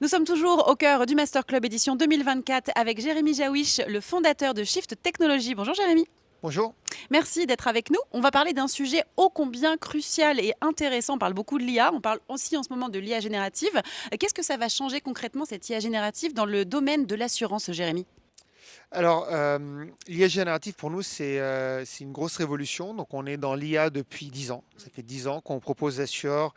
Nous sommes toujours au cœur du Master Club édition 2024 avec Jérémy Jaouich, le fondateur de Shift Technologies. Bonjour Jérémy. Bonjour. Merci d'être avec nous. On va parler d'un sujet ô combien crucial et intéressant. On parle beaucoup de l'IA, on parle aussi en ce moment de l'IA générative. Qu'est-ce que ça va changer concrètement cette IA générative dans le domaine de l'assurance, Jérémy? Alors, l'IA générative pour nous, c'est une grosse révolution. Donc, on est dans l'IA depuis 10 ans. Ça fait 10 ans qu'on propose à Assure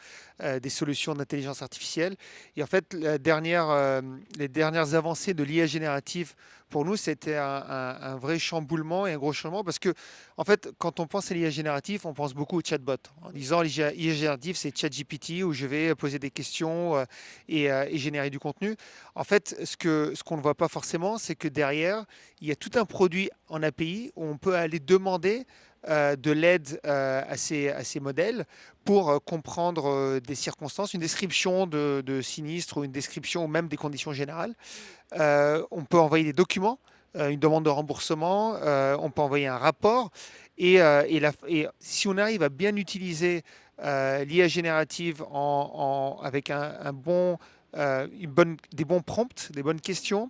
des solutions d'intelligence artificielle. Et en fait, les dernières avancées de l'IA générative, pour nous, c'était un vrai chamboulement et un gros changement parce que, en fait, quand on pense à l'IA générative, on pense beaucoup au chatbot. En disant l'IA générative, c'est ChatGPT où je vais poser des questions et générer du contenu. En fait, ce qu'on ne voit pas forcément, c'est que derrière, il y a tout un produit en API où on peut aller demander de l'aide à ces modèles pour comprendre des circonstances, une description de sinistre ou une description ou même des conditions générales. On peut envoyer des documents, une demande de remboursement, on peut envoyer un rapport. Et si on arrive à bien utiliser l'IA générative avec des bons prompts, des bonnes questions,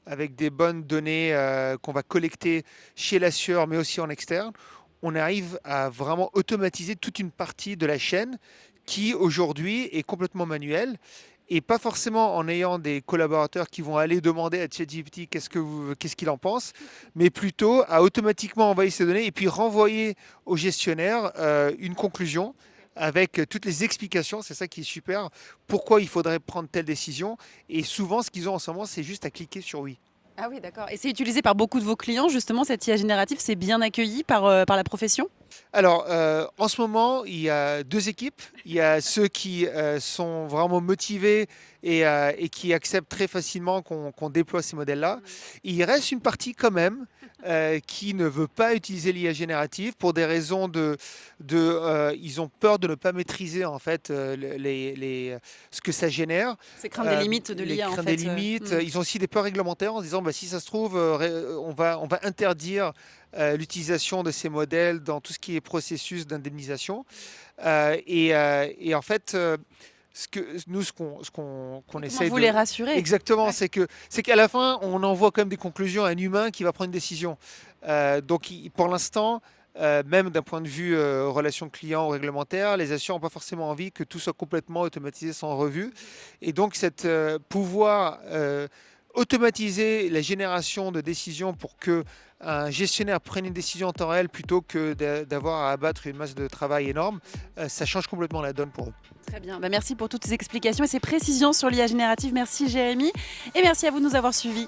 avec des bonnes données qu'on va collecter chez l'assureur, mais aussi en externe, on arrive à vraiment automatiser toute une partie de la chaîne qui aujourd'hui est complètement manuelle et pas forcément en ayant des collaborateurs qui vont aller demander à ChatGPT qu'est-ce qu'il en pense, mais plutôt à automatiquement envoyer ces données et puis renvoyer au gestionnaire une conclusion avec toutes les explications, c'est ça qui est super, pourquoi il faudrait prendre telle décision. Et souvent, ce qu'ils ont en ce moment, c'est juste à cliquer sur oui. Ah oui, d'accord. Et c'est utilisé par beaucoup de vos clients, justement, cette IA générative, c'est bien accueilli par la profession? Alors, en ce moment, il y a deux équipes. Il y a ceux qui sont vraiment motivés et qui acceptent très facilement qu'on déploie ces modèles-là. Il reste une partie quand même qui ne veut pas utiliser l'IA générative pour des raisons ils ont peur de ne pas maîtriser en fait ce que ça génère. C'est craindre des limites de Les l'IA, en craintes des fait. limites. Ils ont aussi des peurs réglementaires en se disant, bah, si ça se trouve, on va interdire l'utilisation de ces modèles dans tout ce qui est processus d'indemnisation. Et en fait, qu'on Et comment essaie vous les de... rassurez? Exactement, Ouais. c'est qu'à la fin, on envoie quand même des conclusions à un humain qui va prendre une décision. Donc, pour l'instant, même d'un point de vue relation client ou réglementaire, les assureurs n'ont pas forcément envie que tout soit complètement automatisé sans revue. Et donc, pouvoir automatiser la génération de décisions pour que un gestionnaire prenne une décision en temps réel plutôt que d'avoir à abattre une masse de travail énorme, ça change complètement la donne pour eux. Très bien. Merci pour toutes ces explications et ces précisions sur l'IA générative. Merci Jérémy. Et merci à vous de nous avoir suivis.